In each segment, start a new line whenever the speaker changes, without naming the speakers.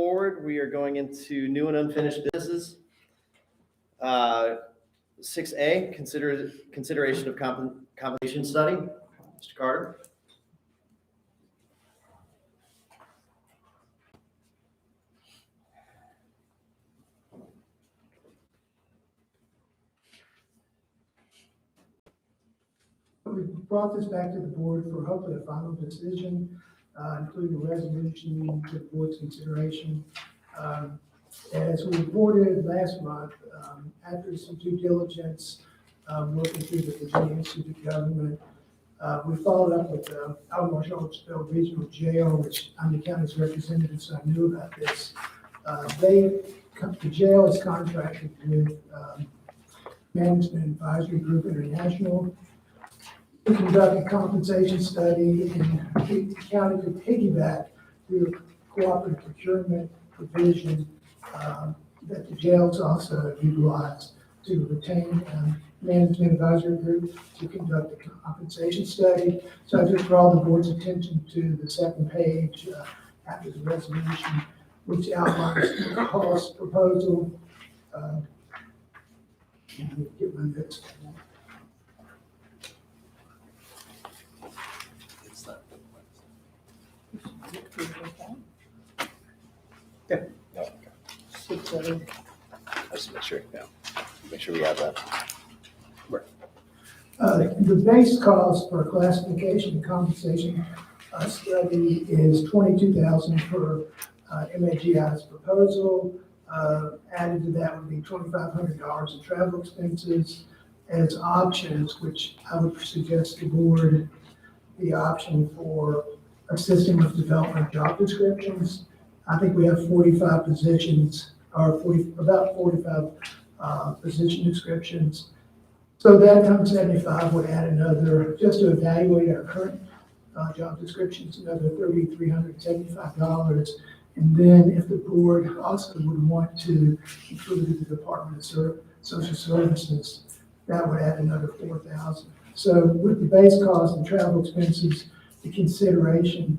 forward, we are going into new and unfinished business. 6A, consideration of compensation study. Mr. Carter.
We brought this back to the board for hopefully a final decision, including a resolution to the board's consideration. As we reported last month, after some due diligence, working through the Virginia Institute of Government, we followed up with Albemarle Charlottesville Regional Jail, which I'm the county's representative, so I knew about this. The jail is contracted with Management Advisory Group International to conduct a compensation study, and the county could piggyback through a cooperative procurement provision that the jails also utilize to retain Management Advisory Group to conduct a compensation study. So I just draw the board's attention to the second page after the resolution, which outlines the cost proposal. Let me get my notes.
Yeah. Oh, okay. Just make sure, make sure we have that. Right.
The base cost for classification and compensation study is $22,000 per MAGI's proposal. Added to that would be $2,500 in travel expenses as options, which I would suggest the board the option for assisting with development of job descriptions. I think we have 45 positions, or about 45 position descriptions. So that times 75 would add another, just to evaluate our current job descriptions, another $3,375. And then if the board also would want to include the Department of Social Services, that would add another $4,000. So with the base cost and travel expenses, the consideration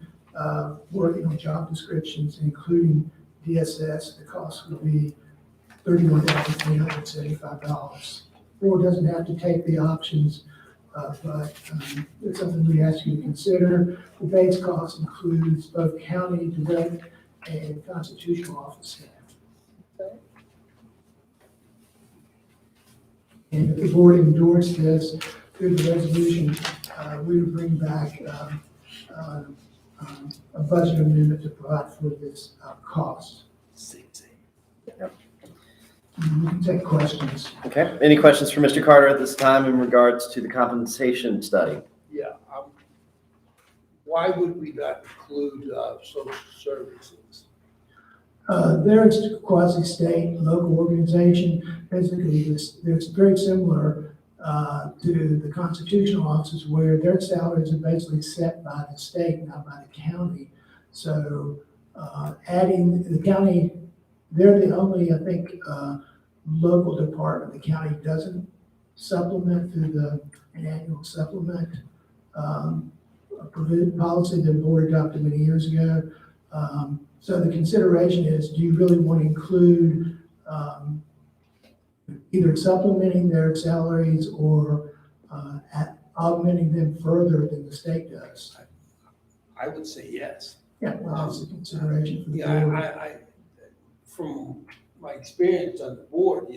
working on job descriptions, including DSS, the cost would be $31,375. Board doesn't have to take the options, but it's something we ask you to consider. The base cost includes both county direct and constitutional office staff. And if the board endorsed this through the resolution, we would bring back a budget amendment to provide for this cost.
Yep.
We can take questions.
Okay. Any questions for Mr. Carter at this time in regards to the compensation study?
Yeah. Why would we not include social services?
They're a quasi-state local organization. Basically, it's very similar to the constitutional officers, where their salaries are basically set by the state, not by the county. So adding the county, they're the only, I think, local department the county doesn't supplement through an annual supplement policy that the board adopted many years ago. So the consideration is, do you really want to include either supplementing their salaries or augmenting them further than the state does?
I would say yes.
Yeah, well, that's a consideration for the
Yeah,
board.
I from my experience on the board,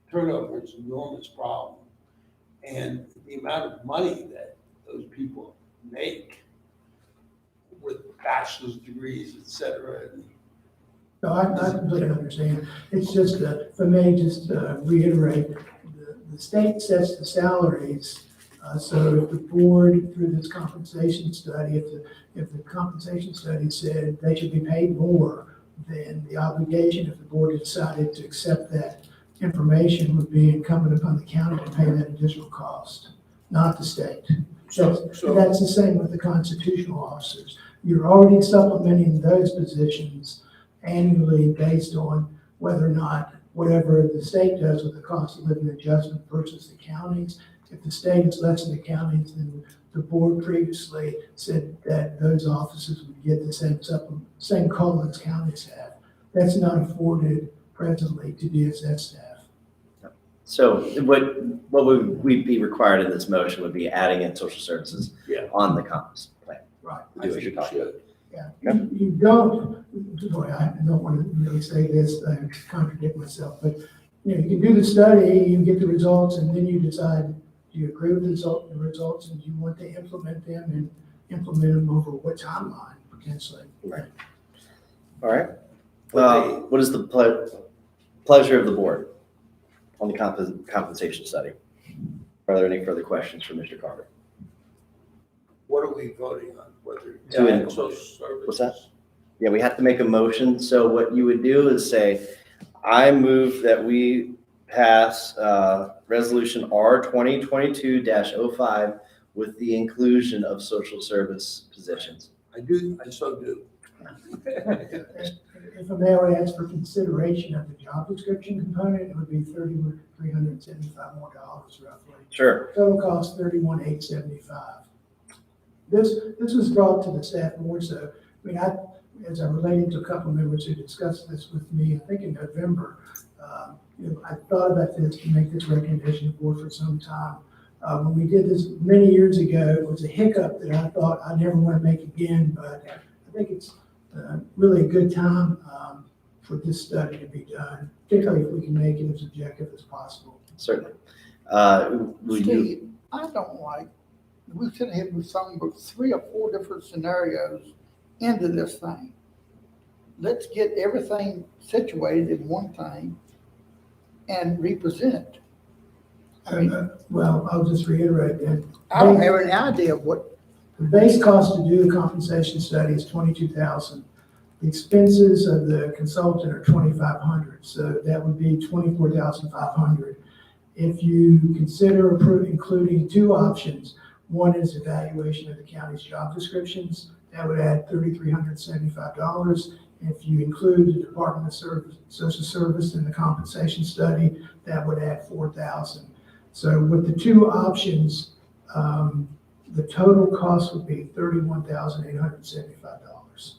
turnover is an enormous problem. And the amount of money that those people make with bachelor's degrees, et cetera.
No, I completely understand. It's just, for me, just to reiterate, the state sets the salaries. So if the board, through this compensation study, if the compensation study said they should be paid more, then the obligation, if the board decided to accept that information, would be incumbent upon the county to pay that additional cost, not the state. So that's the same with the constitutional officers. You're already supplementing those positions annually based on whether or not whatever the state does with the cost of living adjustment versus the counties If the state is less than the counties, then the board previously said that those offices would get the same COLA as county staff. That's not afforded presently to DSS staff.
So what would we be required in this motion would be adding in social services
Yeah.
on the comps plan.
Right.
Do what you're talking about.
Yeah,
Okay.
you don't, boy, I don't want to really say this, I contradict myself, but, you know, you can do the study, you get the results, and then you decide, do you agree with the results, and do you want to implement them and implement them over what timeline, potentially?
Right. All right.
But
What is the pleasure of the board on the compensation study? Are there any further questions for Mr. Carter?
what are we voting on? Whether
To
add
include.
social services?
What's that? Yeah, we have to make a motion. So what you would do is say, I move that we pass resolution R 2022-05 with the inclusion of social service positions.
I so do.
If I may, I would ask for consideration of the job description component, it would be $3,375 more roughly.
Sure.
Total cost $31,875. This was brought to the staff more so, I mean, as I related to a couple of members who discussed this with me, I think in November, you know, I thought about this to make this recommendation to the board for some time. When we did this many years ago, it was a hiccup that I thought I never want to make again, but I think it's really a good time for this study to be done, particularly if we can make it as objective as possible.
Certainly. Would you,
Steve, I don't like, we should have some 3 or 4 different scenarios into this thing. Let's get everything situated in one thing and represent it. I mean,
Well, I'll just reiterate that.
I don't have any idea of what,
The base cost to do the compensation study is $22,000. The expenses of the consultant are $2,500, so that would be $24,500. If you consider including 2 options, one is evaluation of the county's job descriptions, that would add $3,375. If you include the Department of Social Service in the compensation study, that would add $4,000. So with the 2 options, the total cost would be $31,875.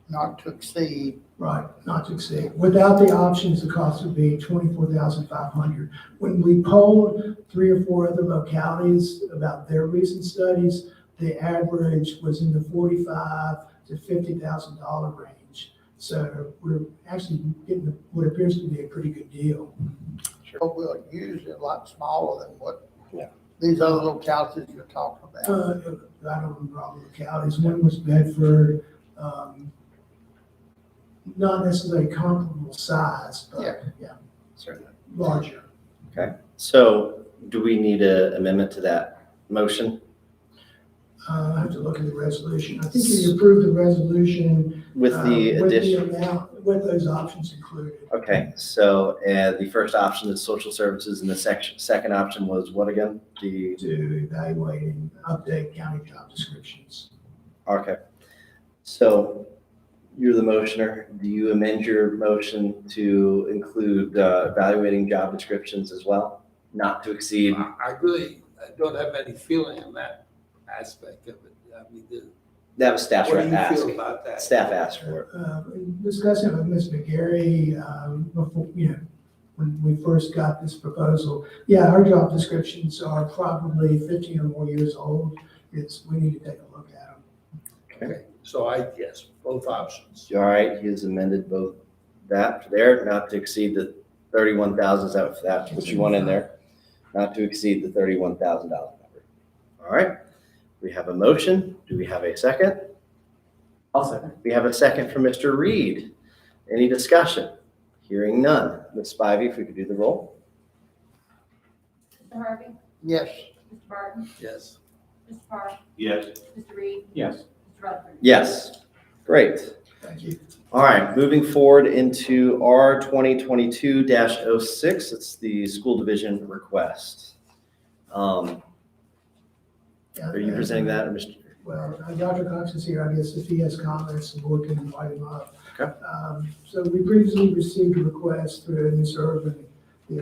not to exceed.
Right, not to exceed. Without the options, the cost would be $24,500. When we polled 3 or 4 other localities about their recent studies, the average was in the $45,000 to $50,000 range. So we're actually getting what appears to be a pretty good deal.
But we'll use it a lot smaller than what
Yeah.
these other localities you're talking about.
I don't remember all the localities. One was Bedford, not necessarily comparable size, but yeah,
certainly.
larger.
Okay. So do we need an amendment to that motion?
I have to look at the resolution. I think you approved the resolution.
With the addition?
amount, with those options included.
Okay, so the first option is social services and the second option was what again? The,
To evaluate and update county job descriptions.
okay. So you're the motioner. Do you amend your motion to include evaluating job descriptions as well? Not to exceed?
I really don't have any feeling on that aspect of it. I mean,
That was staff's
what do you
ask.
feel about that?
Staff asked for it.
Discussing with Ms. McGarry, before, you know, when we first got this proposal, yeah, our job descriptions are probably 15 or more years old. We need to take a look at them.
Okay, so yes, both options.
All right, he has amended both that there, not to exceed the 31,000, is that what you want in there? Not to exceed the $31,000 number. All right, we have a motion. Do we have a second?
I'll second.
We have a second from Mr. Reed. Any discussion? Hearing none. Ms. Spivey, if we could do the roll.
Mr. Harvey?
Yes,
Mr. Barton?
Yes.
Mr. Park?
Yes.
Mr. Reed?
Yes.
Mr. Rutherford?
Yes. Great.
Thank you.
All right, moving forward into R 2022-06, it's the school division request. Are you presenting that, or Mr.?
Well, Dr. Cox is here. I guess if he has comments, the board can invite him up.
Okay.
So we previously received a request through Ms. Irvin, the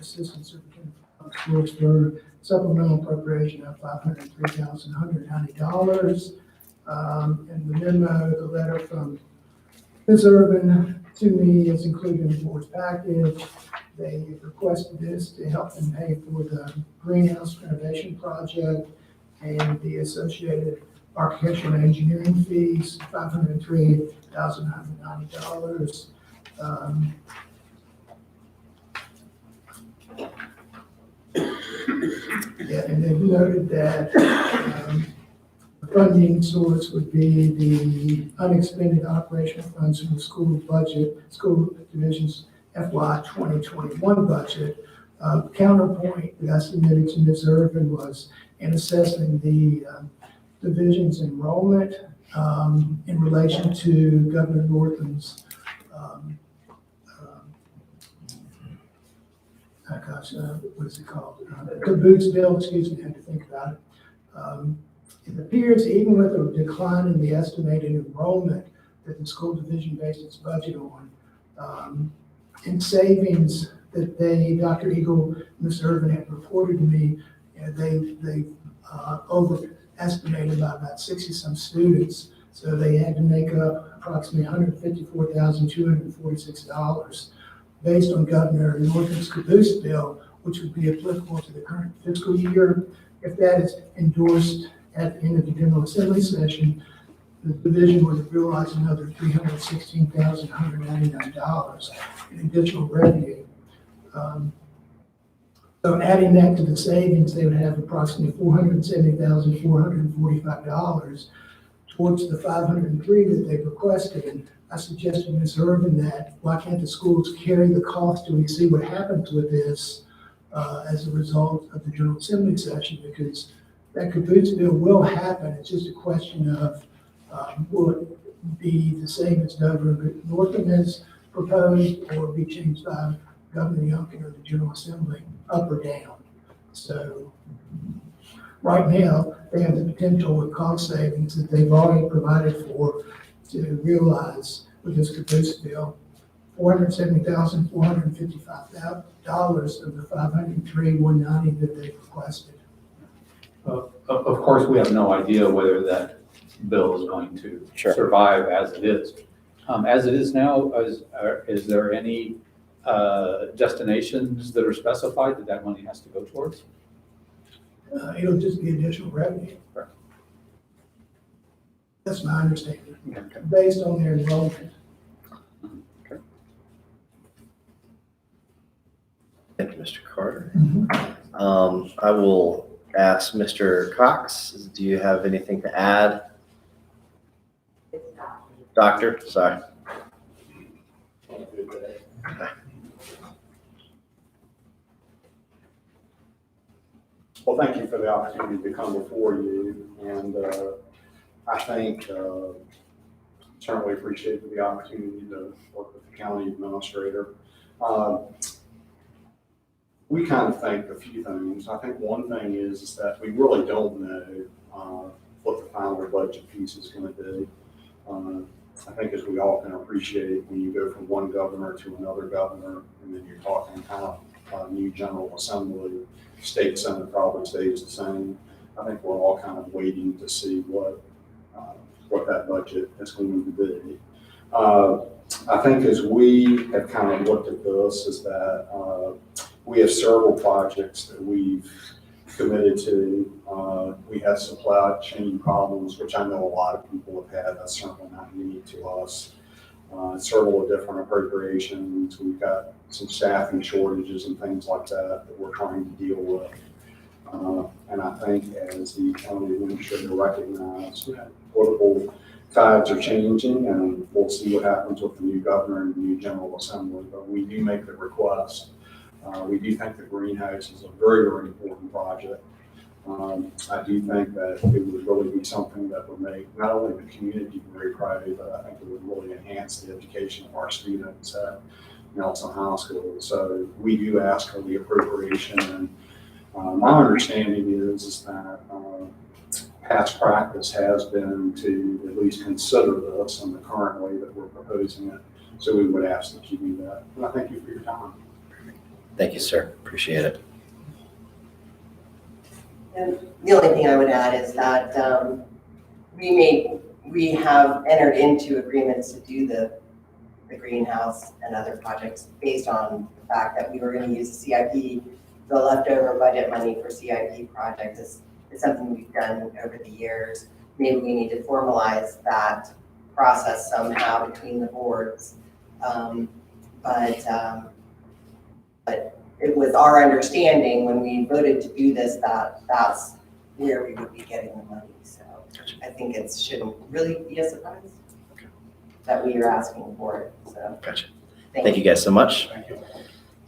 Assistant Superintendent of schools for supplemental appropriation of $503,190. And the memo, the letter from Ms. Urban to me is included in the board's package. They requested this to help them pay for the greenhouse renovation project and the associated architectural and engineering fees, $503,990. Yeah, and they've noted that the funding source would be the unexpended operational funds from the school budget, school division's FY 2021 budget. Counterpoint that I submitted to Ms. Irvin was in assessing the division's enrollment in relation to Governor Northam's what is it called? Caboose bill, excuse me, I had to think about it. It appears even with a decline in the estimated enrollment that the school division based its budget on, in savings that Dr. Eagle, Ms. Irvin had reported to me, they overestimated by about 60-some students. So they had to make up approximately $154,246 based on Governor Northam's caboose bill, which would be applicable to the current fiscal year. If that is endorsed at the end of the General Assembly session, the division would realize another $316,199 in additional revenue. So adding that to the savings, they would have approximately $470,445 towards the $503 that they've requested. And I suggested to Ms. Irvin that why can't the schools carry the cost till we see what happens with this as a result of the General Assembly session, because that caboose bill will happen. It's just a question of will it be the same as Governor Northam has proposed, or be changed by Governor Youngkin or the General Assembly, up or down. So right now, they have the potential with cost savings that they've already provided for to realize with this caboose bill, $470,455 of the $503,190 that they've requested.
Of course, we have no idea whether that bill is going to
Sure.
survive as it is. As it is now, is there any destinations that are specified that money has to go towards?
It'll just be additional revenue.
Right.
That's my understanding,
Okay.
based on their enrollment.
Thank you, Mr. Carter. I will ask Mr. Cox, do you have anything to add? Doctor, sorry.
Well, thank you for the opportunity to come before you, and I think certainly appreciate the opportunity to work with the county administrator. We kind of think a few things. I think one thing is that we really don't know what the final budget piece is going to be. I think as we all can appreciate, when you go from one governor to another governor, and then you're talking kind of new General Assembly, state Senate probably stays the same. I think we're all kind of waiting to see what that budget is going to be. I think as we have kind of looked at this, is that we have several projects that we've committed to. We have supply chain problems, which I know a lot of people have had. That's certainly not unique to us. Several different appropriations. We've got some staffing shortages and things like that we're trying to deal with. And I think as the county administrator recognized that political tides are changing, and we'll see what happens with the new governor and the new General Assembly, but we do make the request. We do think the greenhouse is a very, very important project. I do think that it would really be something that would make not only the community very proud, but I think it would really enhance the education of our students at Nelson High School. So we do ask for the appropriation, and my understanding is that past practice has been to at least consider this in the current way that we're proposing it. So we would ask that you do that. And I thank you for your time.
Thank you, sir. Appreciate it.
And the only thing I would add is that we have entered into agreements to do the greenhouse and other projects based on the fact that we were going to use the CIP, the leftover budget money for CIP projects is something we've done over the years. Maybe we need to formalize that process somehow between the boards. But it was our understanding when we voted to do this that that's where we would be getting the money. So I think it shouldn't really be a surprise that we are asking for it. So
Gotcha. Thank you guys so much.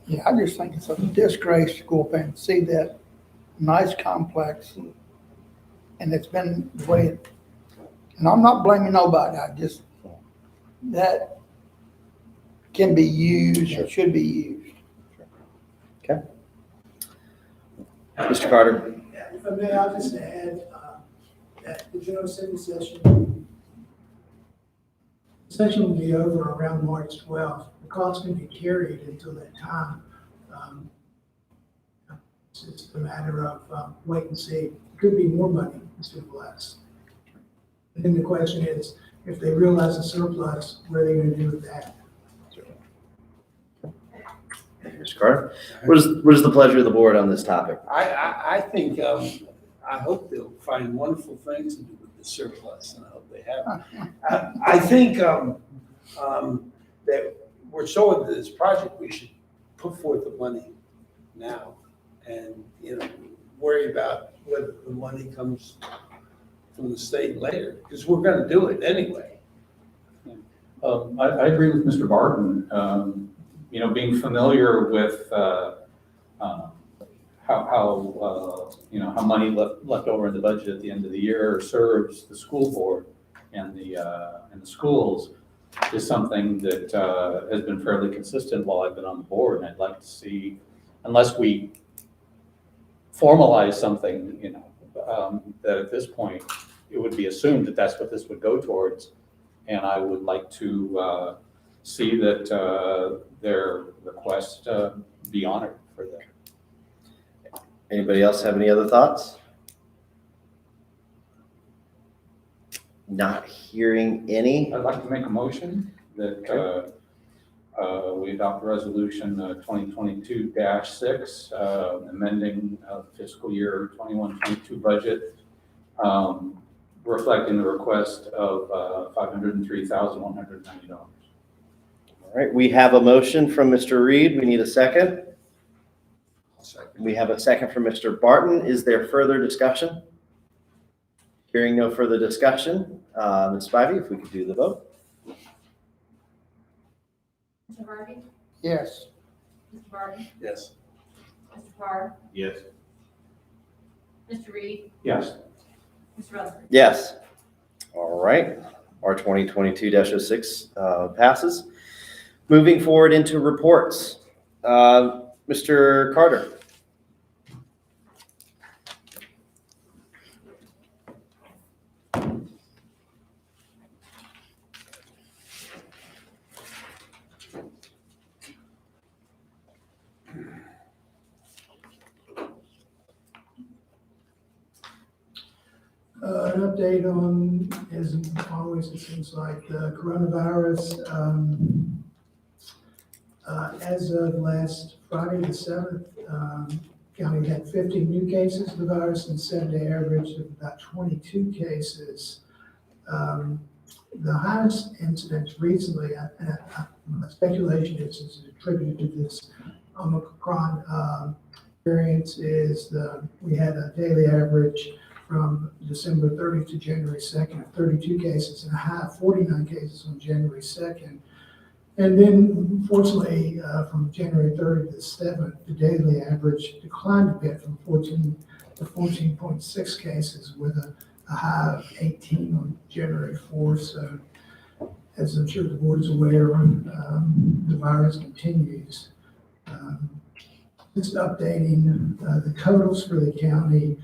Yeah, I just think it's a disgrace to go up and see that nice complex, and it's been the way it, and I'm not blaming nobody, I just, that can be used, or should be used.
Mr. Carter?
If I may, I'll just add that the general city session will be over around March 12th. The cost can be carried until that time. It's just a matter of wait and see. It could be more money instead of less. And then the question is, if they realize a surplus, what are they going to do with that?
Thank you, Mr. Carter. What is the pleasure of the board on this topic?
I think, I hope they'll find wonderful things to do with the surplus, and I hope they have. I think that we're so into this project, we should put forth the money now and, worry about whether the money comes from the state later, because we're gonna do it anyway.
I agree with Mr. Barton. Being familiar with how money left over in the budget at the end of the year serves the school board and the schools is something that has been fairly consistent while I've been on the board. And I'd like to see, unless we formalize something, that at this point it would be assumed that that's what this would go towards. And I would like to see that their request be honored for that.
Anybody else have any other thoughts? Not hearing any.
I'd like to make a motion that we adopt resolution 2022-6, amending fiscal year 21-22 budget, reflecting the request of $503,190.
All right, we have a motion from Mr. Reed. We need a second. We have a second from Mr. Barton. Is there further discussion? Hearing no further discussion, Ms. Spivey, if we could do the vote.
Mr. Harvey?
Yes.
Mr. Barton?
Yes.
Mr. Carr?
Yes.
Mr. Reed?
Yes.
Mr. Rutherford?
Yes. All right, our 2022-06 passes. Moving forward into reports. Mr. Carter.
An update on, as always, it seems like the coronavirus. As of last Friday, the 7th, county had 50 new cases of the virus and 7-day average of about 22 cases. The highest incidence recently, my speculation is attributed to this Omicron variant, is we had a daily average from December 30th to January 2nd of 32 cases and a high of 49 cases on January 2nd. And then, unfortunately, from January 3rd to the 7th, the daily average declined a bit from 14 to 14.6 cases with a high of 18 on January 4th. So, as I'm sure the board is aware, the virus continues. Just updating the totals for the county.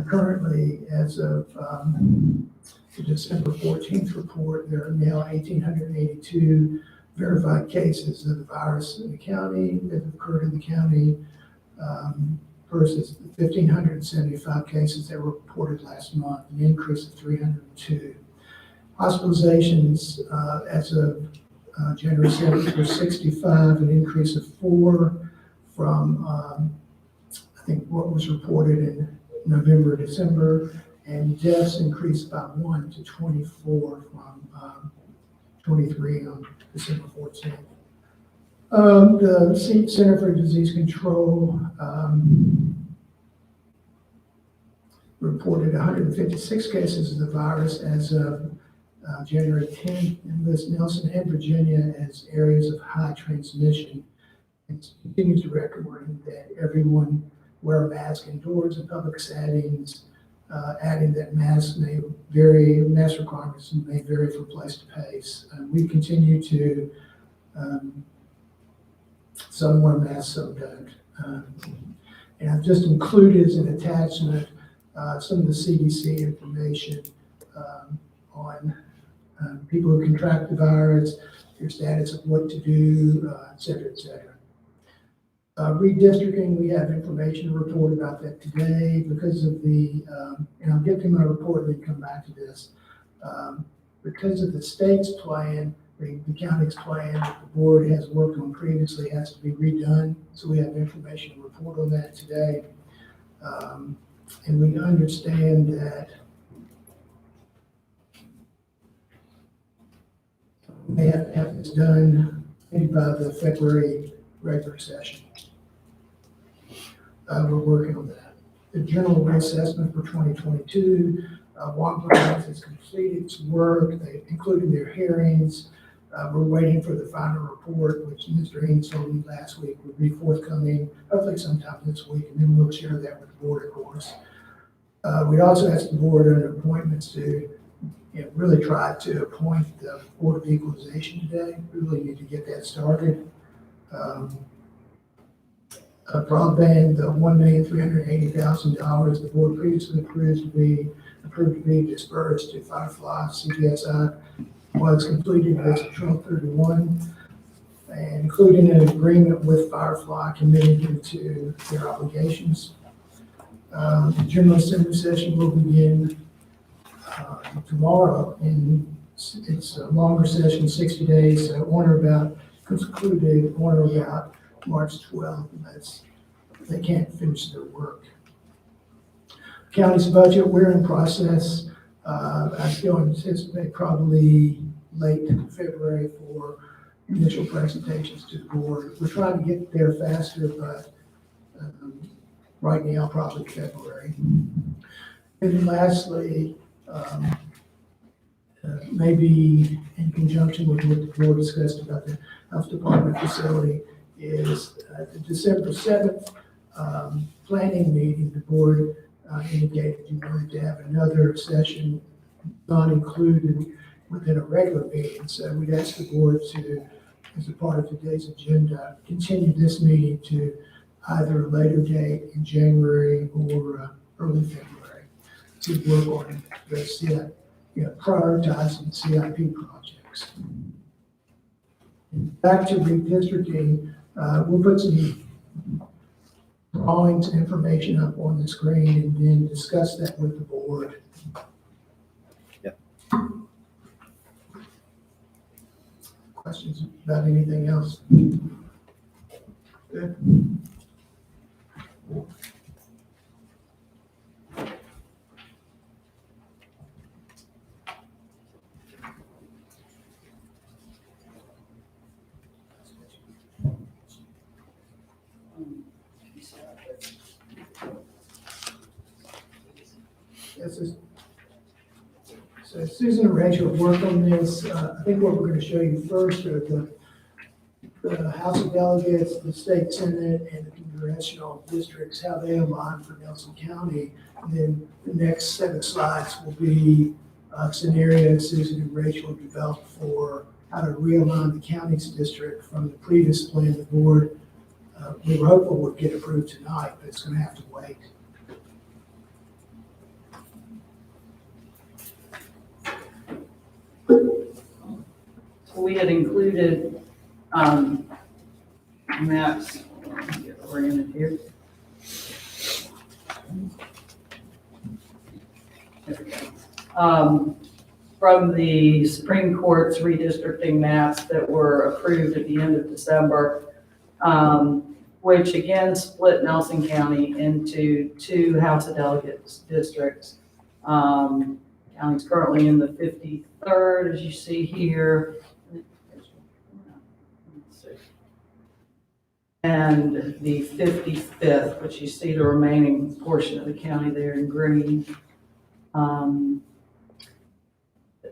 Currently, as of the December 14th report, there are now 1,882 verified cases of the virus in the county that have occurred in the county. versus 1,575 cases that were reported last month, an increase of 302. Hospitalizations as of January 7th were 65, an increase of 4 from, I think, what was reported in November, December, and deaths increased by 1 to 24 from 23 on December 14th. The Center for Disease Control reported 156 cases of the virus as of January 10th, and lists Nelson and Virginia as areas of high transmission. It continues to recommend that everyone wear a mask indoors in public settings, adding that mask requirements may vary from place to place. We continue to, some wear masks, some don't. And I've just included as an attachment some of the CDC information on people who contract the virus, their status of what to do, et cetera, et cetera. Redistricting, we have information to report about that today because of the, and I'll get to my report and then come back to this. Because of the state's plan, the county's plan that the board has worked on previously has to be redone. So we have information to report on that today. And we understand that we have to have this done maybe by the February regular session. We're working on that. The general reassessment for 2022, Wampler has completed its work, including their hearings. We're waiting for the final report, which Mr. Haynes told me last week would be forthcoming, hopefully sometime this week, and then we'll share that with the board, of course. We also asked the board under appointments to really try to appoint the Board of Equalization today. We really need to get that started. Broadband, the $1,380,000 the board previously approved to be dispersed to Firefly CPSI was completed as of 12/31, and including an agreement with Firefly committing them to their obligations. The General Assembly session will begin tomorrow, and it's a longer session, 60 days, concluded on or about March 12th, and they can't finish their work. County's budget, we're in process. I still anticipate probably late February for initial presentations to the board. We're trying to get there faster, but right now, probably February. And lastly, maybe in conjunction with what the board discussed about the health department facility, is the December 7th planning meeting, the board indicated you wanted to have another session not included within a regular meeting. So we'd ask the board to, as a part of today's agenda, continue this meeting to either a later date in January or early February to work on the prioritizing CIP projects. Back to redistricting, we'll put some drawings, information up on the screen, and then discuss that with the board.
Yep.
Questions about anything else? Good. So Susan and Rachel have worked on this. I think what we're going to show you first are the House of Delegates, the State Senate, and the congressional districts, how they align for Nelson County. And then the next set of slides will be scenarios Susan and Rachel have developed for how to realign the county's district from the previous plan the board we were hopeful would get approved tonight, but it's going to have to wait.
So we had included maps. Let me get oriented here. There we go. From the Supreme Court's redistricting maps that were approved at the end of December, which again split Nelson County into 2 House of Delegates districts. County's currently in the 53rd, as you see here. And the 55th, which you see the remaining portion of the county there in green.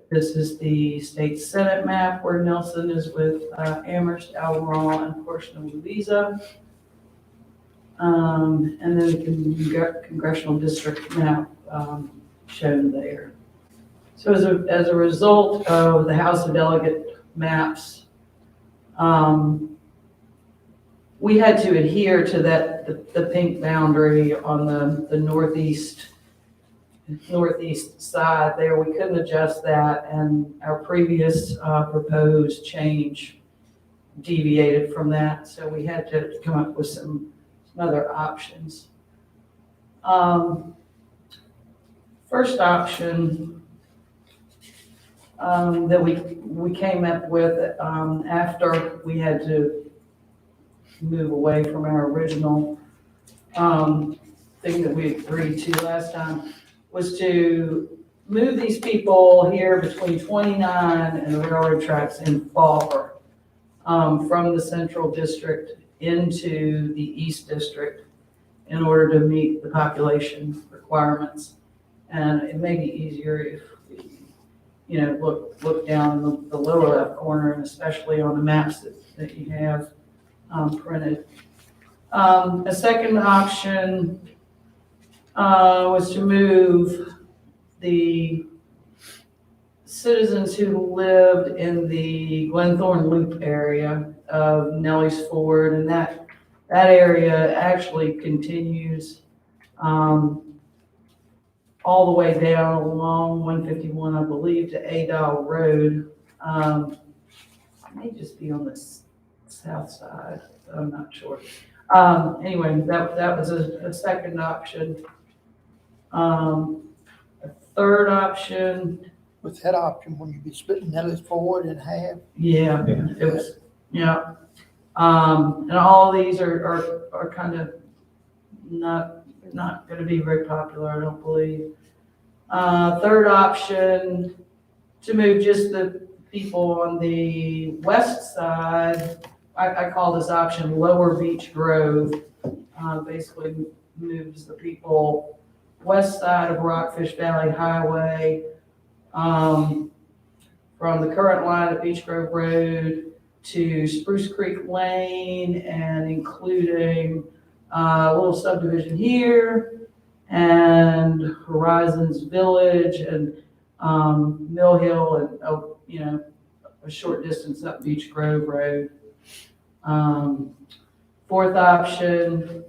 This is the state senate map where Nelson is with Amherst, Albemarle, and a portion of Louisa. And then the congressional district map shown there. So as a result of the House of Delegate maps, we had to adhere to the pink boundary on the northeast side there. We couldn't adjust that, and our previous proposed change deviated from that, so we had to come up with some other options. First option that we came up with after we had to move away from our original thing that we agreed to last time was to move these people here between 29 and the railroad tracks in Fauquier from the central district into the east district in order to meet the population requirements. And it may be easier if we, look down in the lower left corner, and especially on the maps that you have printed. A second option was to move the citizens who lived in the Glenthorne Loop area of Nelly's Ford, and that area actually continues all the way down along 151, I believe, to Adal Road. It may just be on the south side, I'm not sure. Anyway, that was a second option. A third option.
With that option, when you be splitting Nellis Ford in half.
Yeah, it was, yeah. And all of these are kind of not going to be very popular, I don't believe. Third option, to move just the people on the west side. I call this option Lower Beach Grove. Basically moves the people west side of Rockfish Valley Highway from the current line of Beach Grove Road to Spruce Creek Lane, and including a little subdivision here and Horizons Village and Mill Hill and a short distance up Beach Grove Road. Fourth option,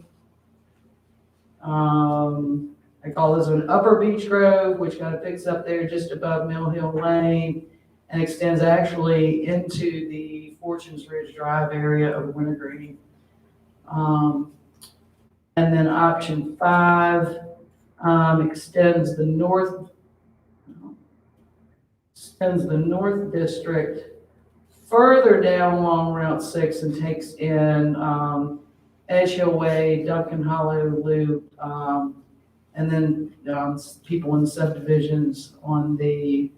I call this one Upper Beach Grove, which kind of picks up there just above Mill Hill Lane and extends actually into the Fortunes Ridge Drive area of Wintergreen. And then option 5 extends the north district further down along Route 6 and takes in Edge Hill Way, Duncan Hollow Loop, and then people in the subdivisions on the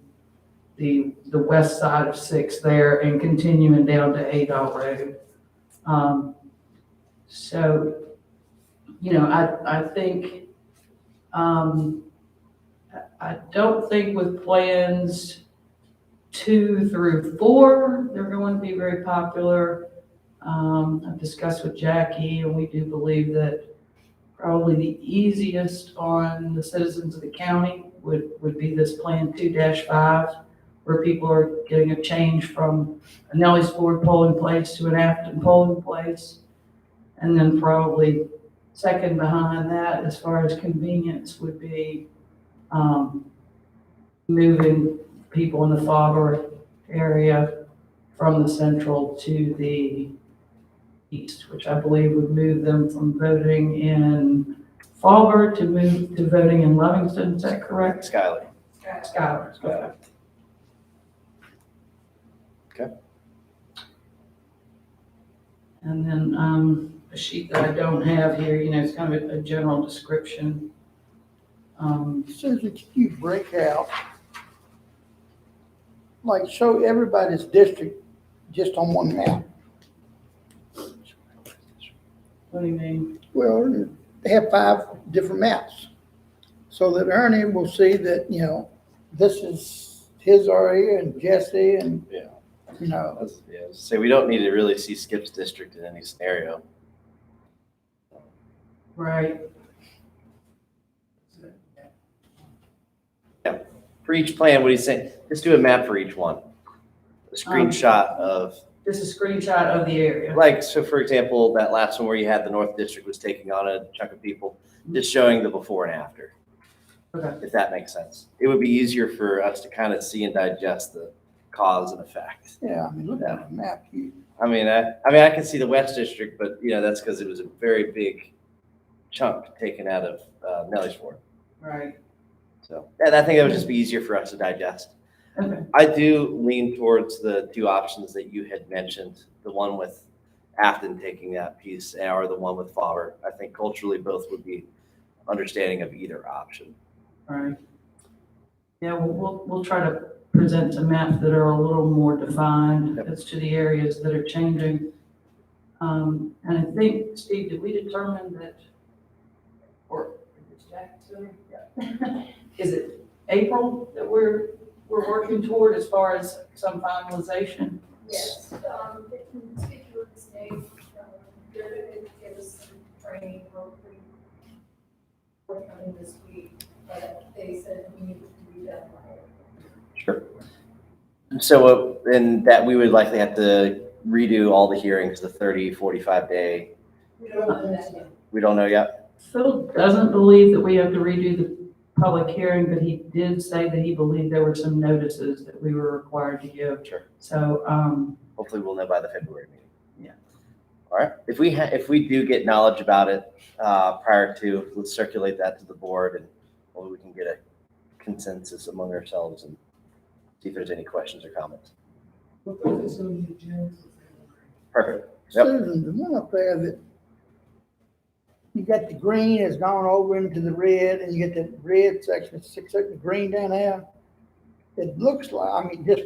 west side of 6 there, and continuing down to Adal Road. So, I think, I don't think with plans 2 through 4, they're going to be very popular. I've discussed with Jackie, and we do believe that probably the easiest on the citizens of the county would be this Plan 2-5, where people are getting a change from a Nelly's Ford polling place to an Afton polling place. And then probably second behind that, as far as convenience, would be moving people in the Fauquier area from the central to the east, which I believe would move them from voting in Fauber to move to voting in Livingston, is that correct?
Skylar.
Schuyler. Okay.
Okay.
And then, a sheet that I don't have here, it's kind of a general description.
Susan, can you break out, like, show everybody's district just on one map?
What do you mean?
Well, they have 5 different maps. So that Ernie will see that, this is his area and Jesse and,
Yeah.
you
We don't need to really see Skip's district in any scenario.
Right.
For each plan, what he's saying, just do a map for each one. A screenshot of,
Just a screenshot of the area.
like, so for example, that last one where you had the North District was taking on a chunk of people, just showing the before and after.
Okay.
If that makes sense. It would be easier for us to kind of see and digest the cause and effect.
yeah, I mean, look at the map.
I can see the West District, but that's because it was a very big chunk taken out of Nelly's Ford.
Right.
So, and I think it would just be easier for us to digest.
Okay.
I do lean towards the 2 options that you had mentioned, the one with Afton taking that piece or the one with Fauber. I think culturally both would be understanding of either option.
Right. Yeah, we'll try to present some maps that are a little more defined
Yep.
as to the areas that are changing. And I think, Steve, did we determine that, or is Jack still here? Yeah. Is it April that we're working toward as far as some finalization?
Yes, they can speak with the state, they're gonna give us some training, hopefully, coming this week, but they said we need to be done by.
Sure. So in that we would likely have to redo all the hearings, the 30, 45 day.
We don't know that yet.
We don't know yet.
Phil doesn't believe that we have to redo the public hearing, but he did say that he believed there were some notices that we were required to give.
Sure.
So,
Hopefully we'll know by the February meeting.
Yeah.
All right. If we do get knowledge about it prior to, let's circulate that to the board and hopefully we can get a consensus among ourselves and see if there's any questions or comments.
We'll put this on the agenda.
Perfect. Yep.
Susan, the one up there that you got the green has gone over into the red, and you get the red section, the green down there. It looks like, just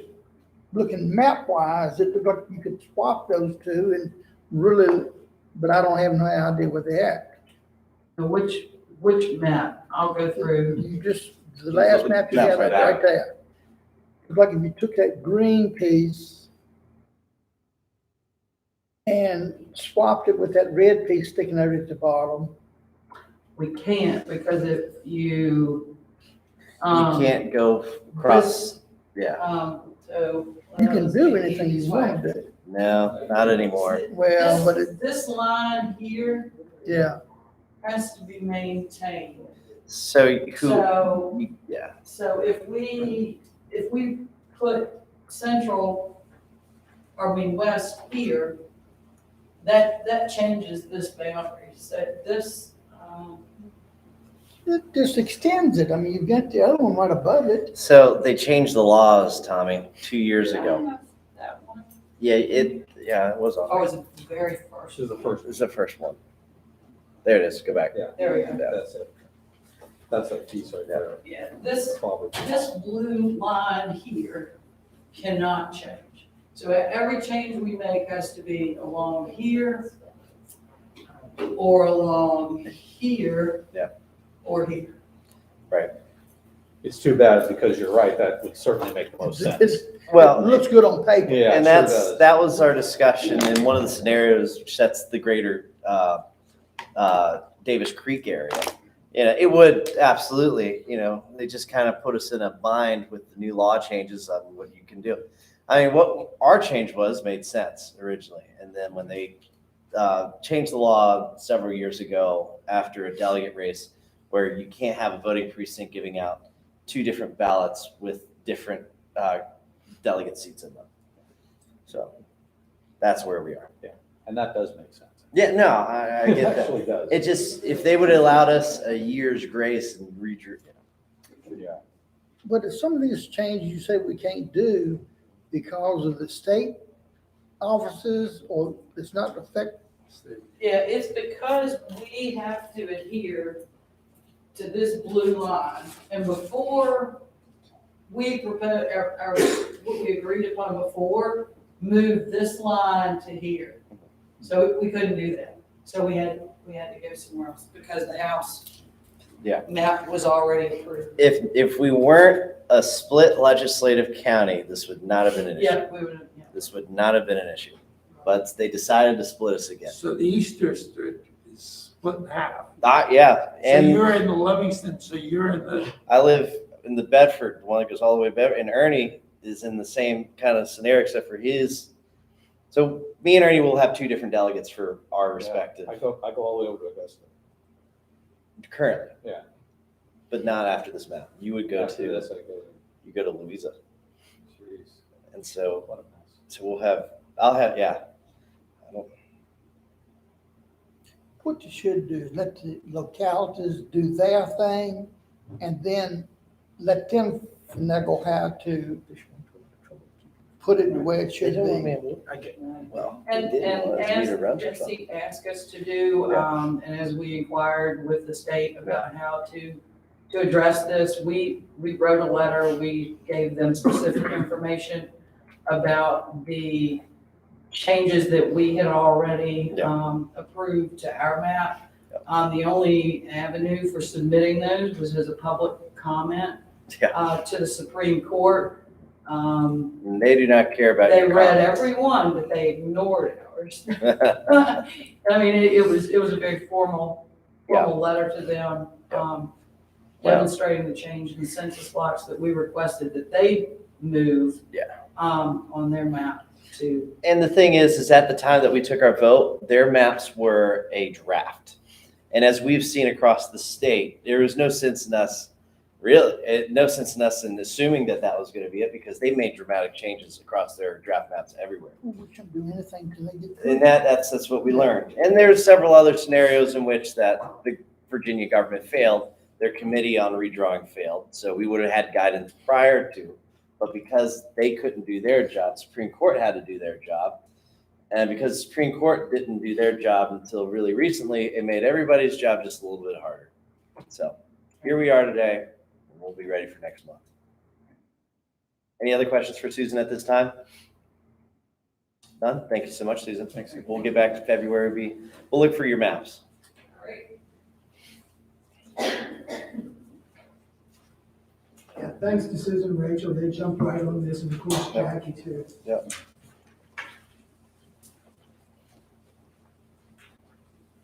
looking map wise, it looked like you could swap those 2 and really, but I don't have no idea where they're at.
so which map? I'll go through.
You just, the last map you have right there. It's like if you took that green piece and swapped it with that red piece sticking out at the bottom.
We can't because if you.
You can't go across. Yeah.
So.
You can do anything you want to do.
No, not anymore.
Well, but it,
This line here
yeah,
has to be maintained.
So
So,
yeah.
so if we put west here, that changes this boundary. So this,
it just extends it. I mean, you've got the other one right above it.
So they changed the laws, Tommy, 2 years ago.
that one.
Yeah, it was on.
Oh, it's the very first.
This is the first.
This is the first one. There it is. Go back.
Yeah.
There we go.
That's it. That's a piece right there.
Yeah, this
Probably.
blue line here cannot change. So every change we make has to be along here or along here.
Yeah.
Or here.
It's too bad because you're right, that would certainly make the most sense.
It
Well,
looks good on paper.
Yeah,
and
it sure does.
that was our discussion, and one of the scenarios sets the greater Davis Creek area. It would absolutely, they just kind of put us in a bind with the new law changes on what you can do. I mean, what our change made sense originally, and then when they changed the law several years ago after a delegate race, where you can't have a voting precinct giving out 2 different ballots with different delegate seats in them. So that's where we are.
And that does make sense.
Yeah, no, I
It
get that.
actually does.
It just, if they would have allowed us a year's grace and redrew,
Yeah.
But if some of these changes you say we can't do because of the state offices, or it's not affect,
Yeah, it's because we have to adhere to this blue line. And before we propose, what we agreed upon before, moved this line to here. So we couldn't do that. So we had to go somewhere else because the house map was already approved.
if we weren't a split legislative county, this would not have been an issue.
Yeah, we would have, yeah.
This would not have been an issue. But they decided to split us again.
So the East District is split in half.
Yeah,
So
and
you're in the Livingston, so you're in the,
I live in the Bedford, the one that goes all the way to Bedford, and Ernie is in the same kind of scenario except for his. So me and Ernie will have two different delegates for our respective,
I go all the way over to Augusta.
currently.
Yeah.
But not after this map. You would go
After
to,
this, I go
you go to Louisa.
Jeez.
And so,
What a mess.
so we'll have, I'll have, yeah. I don't,
what you should do is let the localities do their thing, and then let them finagle how to put it the way it
they
should
don't want
be.
me, I get, well.
And,
they didn't want us to meet
as
around or something.
Jesse asked us to do, and as we inquired with the state about how to address this, we wrote a letter, we gave them specific information about the changes that we had already, approved to our map. The only avenue for submitting those was as a public comment, to the Supreme Court.
And they do not care about
They
your
read
comments.
every one, but they ignored ours. I mean, it was a very formal letter to them, demonstrating the change in the census blocks that we requested that they move on their map to.
And the thing is at the time that we took our vote, their maps were a draft. And as we've seen across the state, there was no sense in us, no sense in us in assuming that that was going to be it, because they made dramatic changes across their draft maps everywhere.
We shouldn't do anything till they get.
And that's what we learned. And there's several other scenarios in which that the Virginia government failed. Their committee on redrawing failed. So we would have had guidance prior to, but because they couldn't do their job, Supreme Court had to do their job. And because Supreme Court didn't do their job until really recently, it made everybody's job just a little bit harder. So here we are today, and we'll be ready for next month. Any other questions for Susan at this time? None? Thank you so much, Susan. Thanks. We'll get back to February. We'll look for your maps.
Great.
Yeah, thanks to Susan and Rachel, they jumped right on this, and of course Jackie too.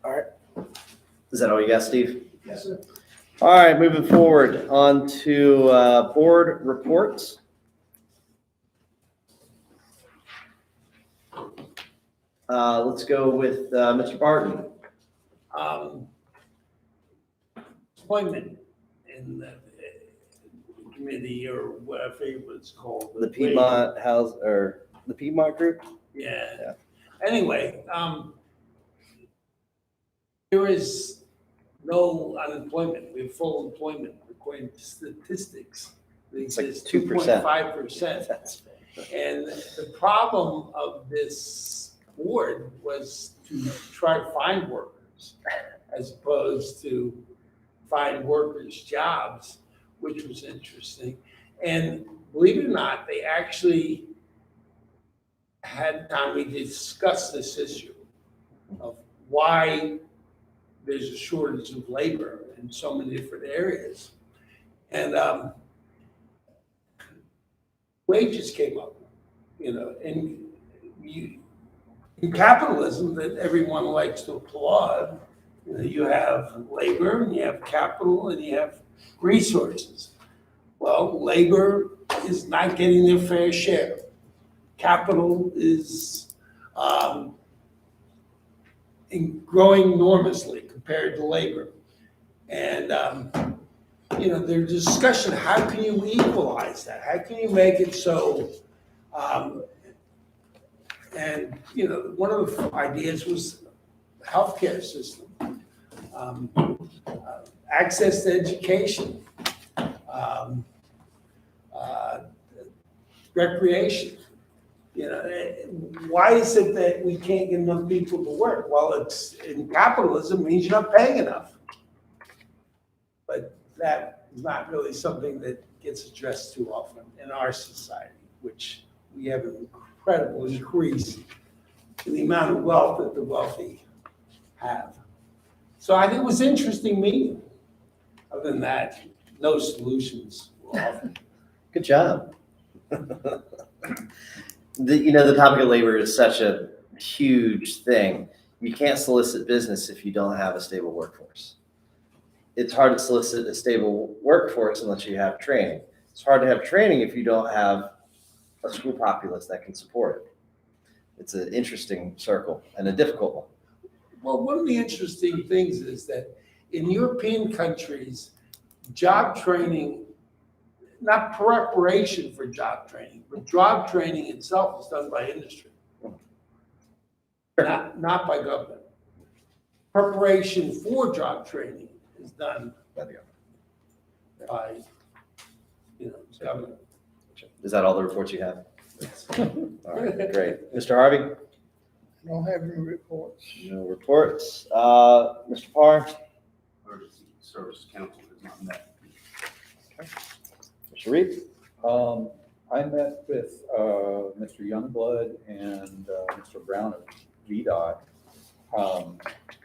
All right. Is that all you got, Steve?
Yes, sir.
All right, moving forward on to board reports. Let's go with Mr. Barton.
appointment in the committee or whatever it was called.
The Piedmont House, or the Piedmont Group?
Yeah.
Yeah.
Anyway, there is no unemployment. We have full employment according to statistics.
It's like
It's
2%.
2.5%.
That's
And the problem of this board was to try to find workers as opposed to find workers jobs, which was interesting. And believe it or not, they actually had time to discuss this issue of why there's a shortage of labor in so many different areas. And wages came up, and in capitalism that everyone likes to applaud, you have labor and you have capital and you have resources. Well, labor is not getting their fair share. Capital is growing enormously compared to labor. And there's discussion, how can you equalize that? How can you make it so, one of the ideas was healthcare system, access to education, recreation. You know, why is it that we can't get enough people to work? Well, it's in capitalism, means you're not paying enough. But that is not really something that gets addressed too often in our society, which we have an incredible increase in the amount of wealth that the wealthy have. So I think it was an interesting meeting. Other than that, no solutions were offered.
Good job. The topic of labor is such a huge thing. You can't solicit business if you don't have a stable workforce. It's hard to solicit a stable workforce unless you have training. It's hard to have training if you don't have a school populace that can support it. It's an interesting circle and a difficult one.
Well, one of the interesting things is that in European countries, job training, not preparation for job training, but job training itself is done by industry, not by government. Preparation for job training is done
by the government.
by, government.
Is that all the reports you have? All right, great. Mr. Harvey?
I don't have any reports.
No reports. Mr. Parr?
Emergency Services Council has not met.
Mr. Reed?
I met with Mr. Youngblood and Mr. Brown of VDOT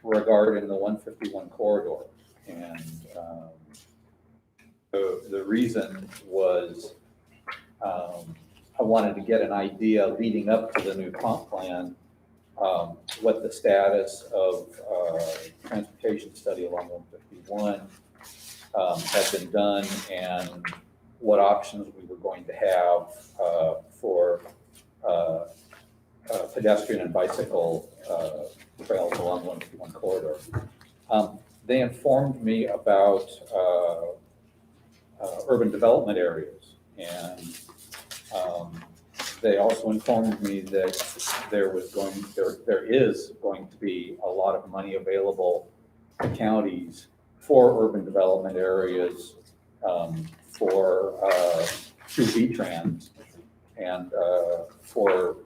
regarding the 151 corridor. And the reason was I wanted to get an idea leading up to the new comp plan, what the status of transportation study along 151 had been done, and what options we were going to have for pedestrian and bicycle trails along 151 corridor. They informed me about urban development areas, and they also informed me that there is going to be a lot of money available to counties for urban development areas, for through V-Trans and for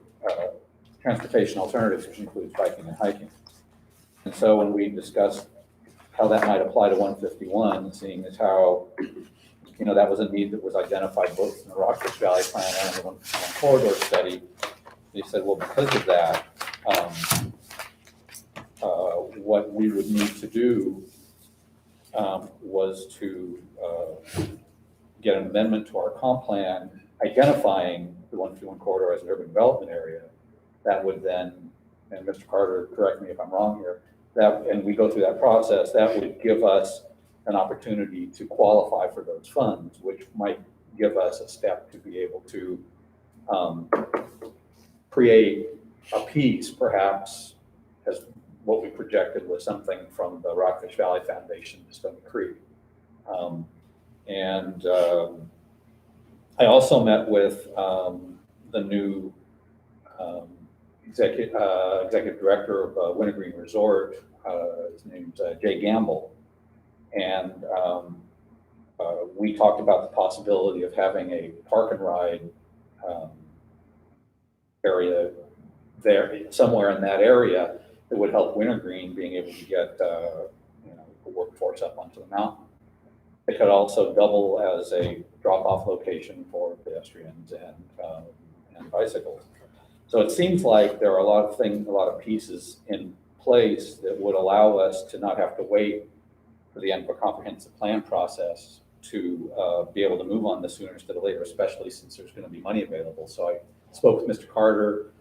transportation alternatives, which includes biking and hiking. And so when we discussed how that might apply to 151, seeing as how that was a need that was identified both in the Rockfish Valley Plan and the 151 corridor study, they said, well, because of that, what we would need to do was to get an amendment to our comp plan identifying the 151 corridor as an urban development area. That would then, and Mr. Carter, correct me if I'm wrong here, and we go through that process, that would give us an opportunity to qualify for those funds, which might give us a step to be able to create a piece, perhaps, as what we projected was something from the Rockfish Valley Foundation to Stony Creek. I also met with the new executive director of Wintergreen Resort. His name's Jay Gamble. And we talked about the possibility of having a park and ride area there, somewhere in that area, that would help Wintergreen being able to get the workforce up onto the mountain. It could also double as a drop-off location for pedestrians and bicycles. So it seems like there are a lot of pieces in place that would allow us to not have to wait for the end of a comprehensive plan process to be able to move on this sooner instead of later, especially since there's going to be money available. So I spoke with Mr. Carter.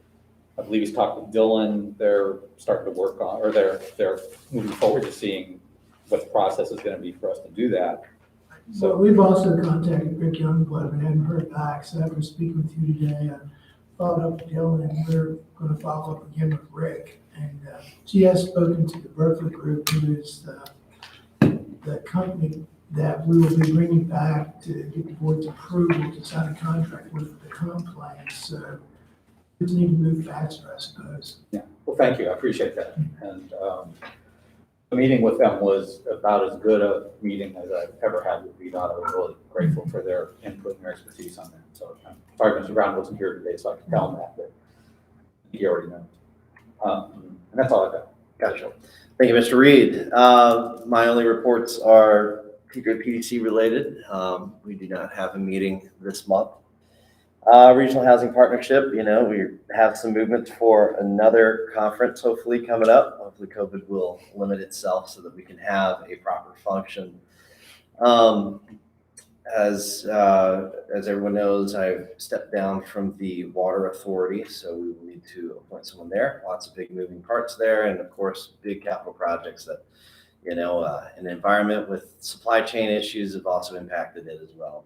I believe he's talked with Dylan. They're starting to work on, or they're moving forward to seeing what the process is going to be for us to do that.
So we've also contacted Rick Youngblood and hadn't heard back. So after speaking with you today, I followed up with Dylan, and we're going to follow up again with Rick. And she has spoken to the Berkeley Group, who is the company that we will be bringing back to get the board's approval to sign a contract with the comp plan. So we just need to move faster, I suppose.
Yeah, Well, thank you, I appreciate that. And the meeting with them was about as good a meeting as I've ever had with VDOT. I was really grateful for their input and their expertise on that. So I'm sorry Mr. Brown wasn't here today, so I can tell him that, but he already knows. And that's all I've got.
Gotcha. Thank you, Mr. Reed. My only reports are PDC related. We do not have a meeting this month. Regional Housing Partnership, you know, we have some movement for another conference hopefully coming up. Hopefully COVID will limit itself so that we can have a proper function. As everyone knows, I've stepped down from the Water Authority, so we will need to appoint someone there. Lots of big moving parts there, and of course, big capital projects that, you know, an environment with supply chain issues have also impacted it as well.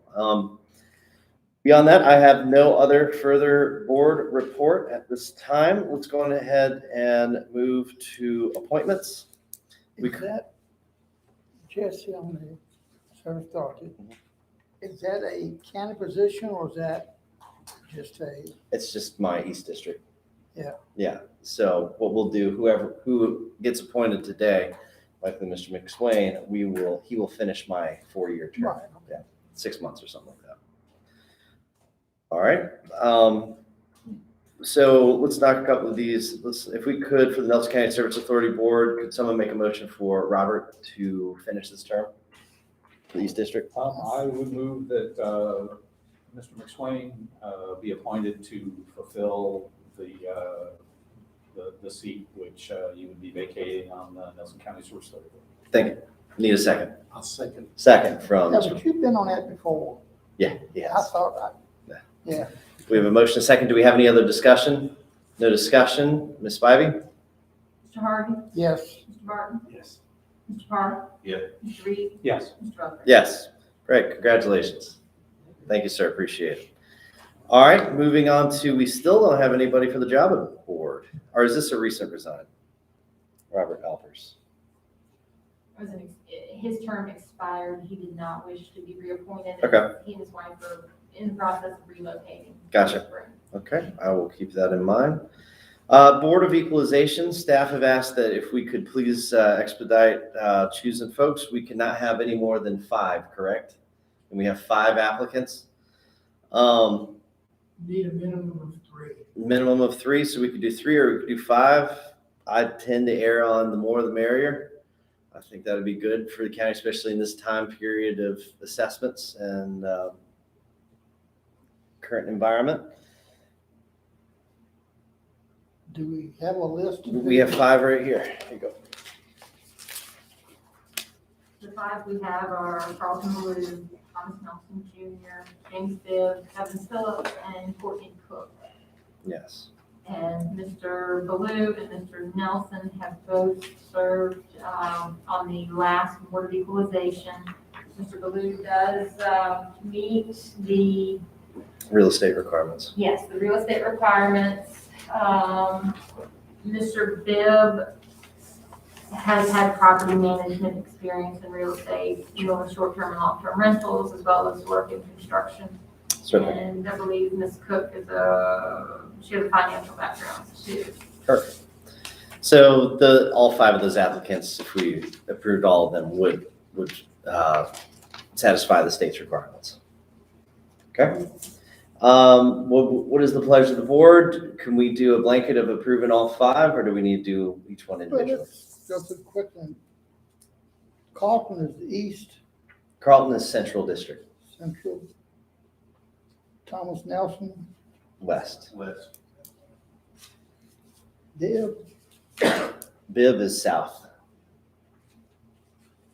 Beyond that, I have no other further board report at this time. Let's go on ahead and move to appointments.
Is that, Jesse, on the service authority, is that a county position or is that just a?
It's just my East District.
Yeah.
Yeah, so what we'll do, who gets appointed today, likely Mr. McSwain, he will finish my 4-year term.
Right.
Yeah, 6 months or something like that. All right, so let's knock a couple of these. If we could, for the Nelson County Service Authority Board, could someone make a motion for Robert to finish this term for the East District?
I would move that Mr. McSwain be appointed to fulfill the seat which you would be vacating on the Nelson County Source Authority.
Thank you. Need a second.
I'll second.
Second from
Yeah,
Mr.
but you've been on that before.
Yeah,
I
yes.
thought, yeah.
We have a motion, a second. Do we have any other discussion? No discussion. Ms. Spivey?
Mr. Harvey?
Yes.
Mr. Martin?
Yes.
Mr. Parr?
Yeah.
Mr. Reed?
Yes.
Mr. Rutherford?
Yes. Great. Congratulations. Thank you, sir. Appreciate it. All right, moving on to, we still don't have anybody for the job board. Or is this a recent resign? Robert Alpers.
His term expired. He did not wish to be reappointed.
Okay.
He and his wife are in the process of relocating.
Gotcha. Okay, I will keep that in mind. Board of Equalization, staff have asked that if we could please expedite choosing folks. We cannot have any more than 5, correct? And we have 5 applicants.
Need a minimum of 3.
Minimum of 3, so we could do 3 or we could do 5. I tend to err on the more the merrier. I think that would be good for the county, especially in this time period of assessments and current environment.
Do we have a list?
We have 5 right here. Here you go.
The 5 we have are Carlton Blue, Thomas Nelson Jr., James Bibb, Kevin Phillips, and Courtney Cook.
Yes.
And Mr. Ballou and Mr. Nelson have both served on the last Board of Equalization. Mr. Ballou does meet the,
Real estate requirements.
yes, the real estate requirements. Mr. Bibb has had property management experience in real estate, with short-term and long-term rentals, as well as work in construction.
Certainly.
And I believe Ms. Cook she has a financial background too.
Perfect. So all 5 of those applicants, if we approved all of them, would satisfy the state's requirements. Okay. What is the pleasure of the board? Can we do a blanket of approving all 5, or do we need to do each one
Well,
individually?
let's go through quickly. Carlton is east,
Carlton is Central District,
central. Thomas Nelson,
West.
Bibb,
Bibb is South,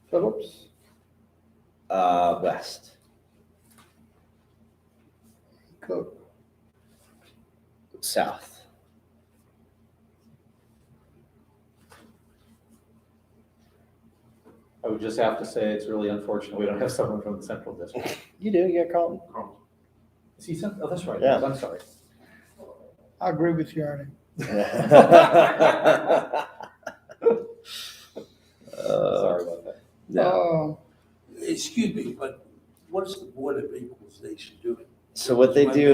Phillips,
West.
Cook.
South.
I would just have to say it's really unfortunate we don't have someone from the Central District.
You do, yeah, Carlton.
Is he oh, that's right.
Yeah.
I'm sorry.
I agree with you, Ernie.
Sorry about that.
No.
Excuse me, but what is the Board of Equalization doing?
So what they
Whether
do,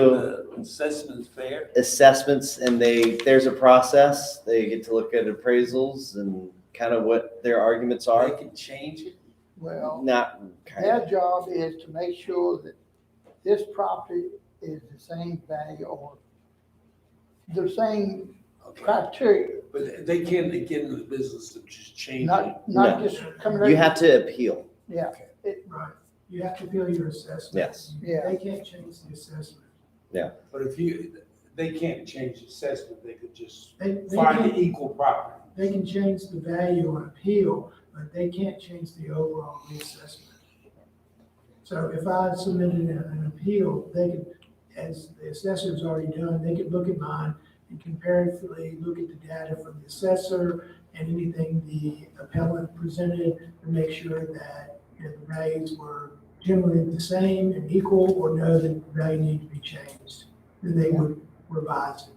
the assessment's fair.
assessments, and there's a process. They get to look at appraisals and kind of what their arguments
They
are.
can change it.
Well,
Not kind
their
of,
job is to make sure that this property is the same value or the same criteria,
But they can't get in the business of just changing it.
not
No.
just coming.
you have to appeal.
Yeah,
Right, you have to appeal your assessment.
Yes.
Yeah.
They can't change the assessment.
But they can't change the assessment, they could just
They
find
can,
an equal property.
they can change the value on appeal, but they can't change the overall reassessment. So if I submitted an appeal, they could, as the assessor's already done, they could look at mine and comparatively look at the data from the assessor and anything the appellant presented to make sure that, the values were generally the same and equal, or know that the value needed to be changed. Then they would revise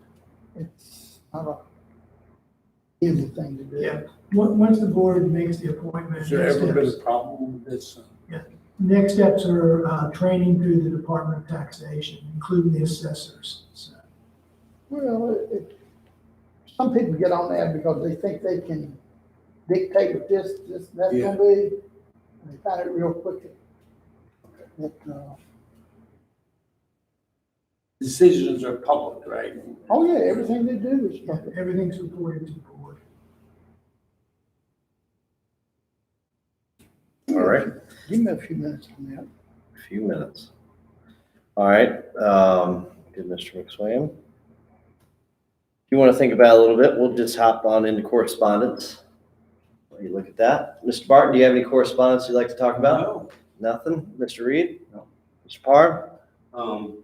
it.
it's not a easy thing to do.
Yeah. Once the board makes the appointment,
Has there ever been a problem with this?
next steps are training through the Department of Taxation, including the assessors. So,
Well, some people get on there because they think they can dictate what that's
Yeah.
gonna be. And they find it real quickly. That,
Decisions are public, right?
oh yeah, everything they do is
yeah,
public.
everything's reported to the board.
All right,
Give me a few minutes on that.
a few minutes. All right, good, Mr. McSwain. If you want to think about it a little bit, we'll just hop on into correspondence. Let you look at that. Mr. Barton, do you have any correspondence you'd like to talk about?
No.
Nothing? Mr. Reed? No. Mr. Parr?
No.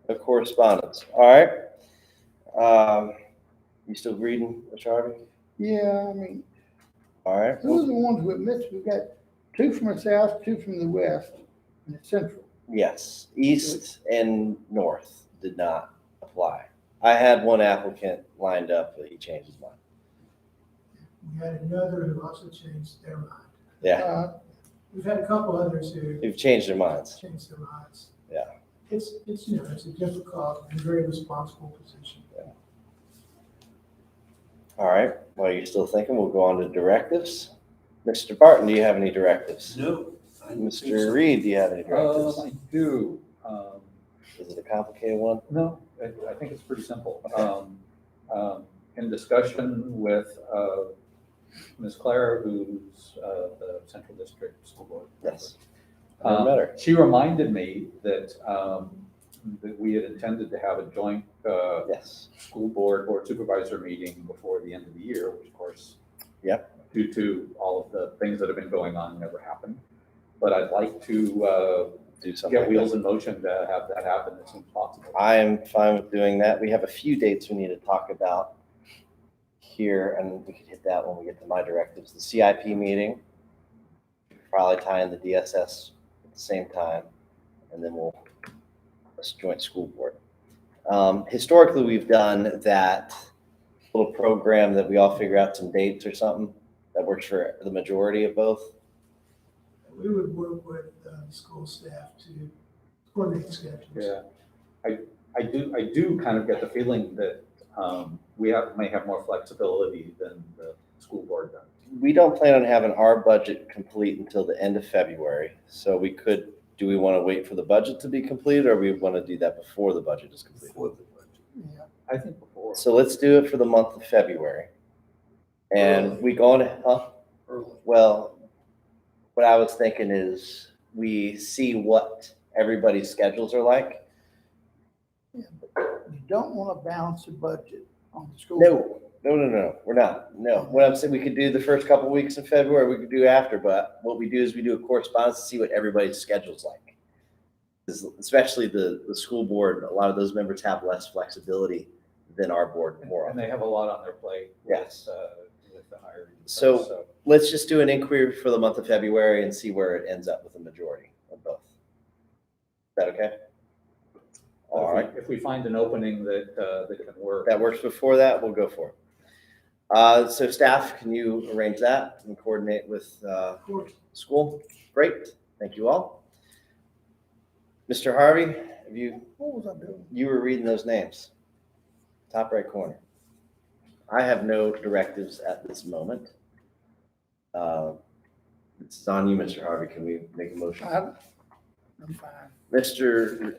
No correspondence. All right. You still reading, Mr. Harvey?
Yeah, I mean,
All right.
those are the ones we missed. We got 2 from the south, 2 from the west, and the central.
Yes, east and north did not apply. I had one applicant lined up, but he changed his mind.
We had another who also changed their mind.
Yeah,
We've had a couple others who
they've changed their minds.
changed their minds.
Yeah.
It's it's a difficult and very responsible position.
All right, while you're still thinking, we'll go on to directives. Mr. Barton, do you have any directives?
No. I don't think
Mr.
so.
Reed, do you have any directives?
I do.
Is it a complicated one?
No, I think it's pretty simple. In discussion with Ms. Claire, who's the Central District School Board.
Yes. I never met her.
She reminded me that we had intended to have a joint
Yes.
school board supervisor meeting before the end of the year, which of course, due to all of the things that have been going on, never happened. But I'd like to
Do something
get
like
wheels
that.
in motion to have that happen as soon as possible.
I am fine with doing that. We have a few dates we need to talk about here, and we could hit that when we get to my directives. The CIP meeting, probably tie in the DSS at the same time, and then we'll a joint school board. Historically, we've done that little program that we all figure out some dates or something that works for the majority of both.
We would work with the school staff to coordinate schedules.
Yeah, I do kind of get the feeling that we may have more flexibility than the school board does.
We don't plan on having our budget complete until the end of February. So do we want to wait for the budget to be completed, or we want to do that before the budget is completed?
Before the budget.
Yeah.
I think before.
So let's do it for the month of February. And we go on,
Early.
well, what I was thinking is we see what everybody's schedules are like.
You don't want to balance the budget on the school. board.
No, we're not. No, what I'm saying, we could do the first couple weeks in February, we could do after, but what we do is we do a correspondence to see what everybody's schedule's like. 'Cause especially the school board, a lot of those members have less flexibility than our board more
And
often.
they have a lot on their plate
Yes.
with the hiring.
So- Let's just do an inquiry for the month of February and see where it ends up with the majority of both. Is that okay? All right.
If we find an opening that can work.
That works before that, we'll go for it. So staff, can you arrange that and coordinate with
Of course.
school? Great, thank you all. Mr. Harvey, have you,
What was I doing?
you were reading those names. Top right corner. I have no directives at this moment. It's on you, Mr. Harvey. Can we make a motion?
I'm fine.
Mr.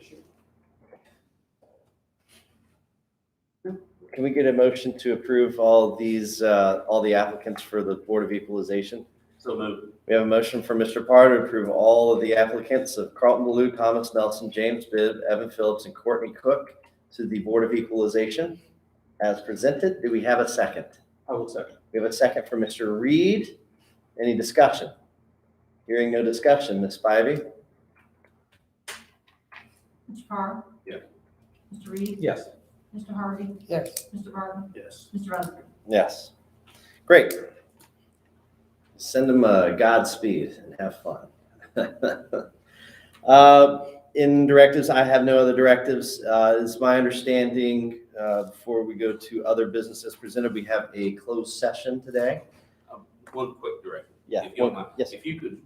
Can we get a motion to approve all these, all the applicants for the Board of Equalization?
So moved.
We have a motion from Mr. Parr to approve all of the applicants of Carlton Ballou, Thomas Nelson, James Bibb, Evan Phillips, and Courtney Cook to the Board of Equalization as presented. Do we have a second?
I will second.
We have a second from Mr. Reed. Any discussion? Hearing no discussion, Ms. Spivey?
Mr. Carr?
Yeah.
Mr. Reed?
Yes.
Mr. Harvey?
Yes.
Mr. Barton?
Yes.
Mr. Rutherford?
Yes. Great. Send them a Godspeed and have fun. In directives, I have no other directives. It's my understanding, before we go to other businesses presented, we have a closed session today.
One quick directive.
Yeah.
If you don't mind.
Yes.
If you could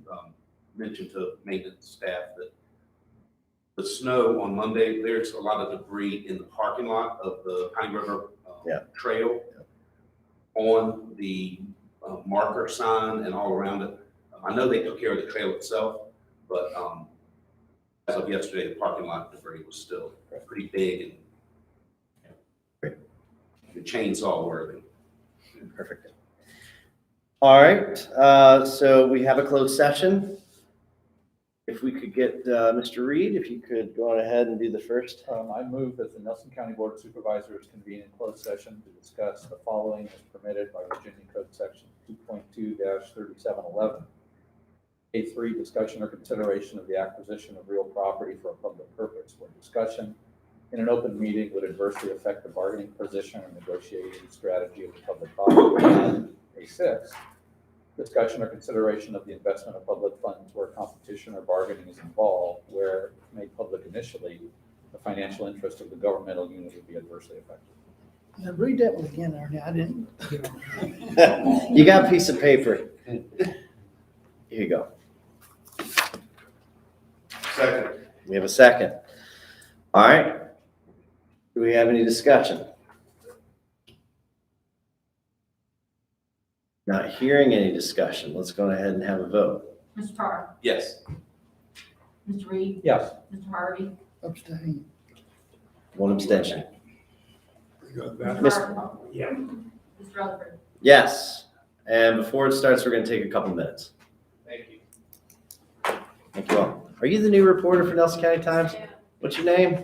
mention to maintenance staff that the snow on Monday, there's a lot of debris in the parking lot of the Pine River
Yeah.
Trail on the marker sign and all around it. I know they took care of the trail itself, but as of yesterday, the parking lot debris was still pretty big and the chainsaw worthy.
Perfect. All right, so we have a closed session. If we could get Mr. Reed, if you could go on ahead and do the first.
I move that the Nelson County Board of Supervisors convene in closed session to discuss the following as permitted by Virginia Code Section 2.2-3711. A3, discussion or consideration of the acquisition of real property for a public purpose, where discussion in an open meeting would adversely affect the bargaining position or negotiating strategy of the public body. A6, discussion or consideration of the investment of public funds where competition or bargaining is involved, where, if made public initially, the financial interest of the governmental unit would be adversely affected.
Now read that one again, Ernie. I didn't get it.
You got a piece of paper. Here you go.
Second.
We have a second. All right. Do we have any discussion? Not hearing any discussion. Let's go ahead and have a vote.
Mr. Carr?
Yes.
Mr. Reed?
Yes.
Mr. Harvey?
Abstain.
One abstention.
Mr.
Miss-
Barton?
Yeah.
Mr. Rutherford?
Yes. And before it starts, we're going to take a couple minutes.
Thank you.
Thank you all. Are you the new reporter for Nelson County Times?
Yeah.
What's your name?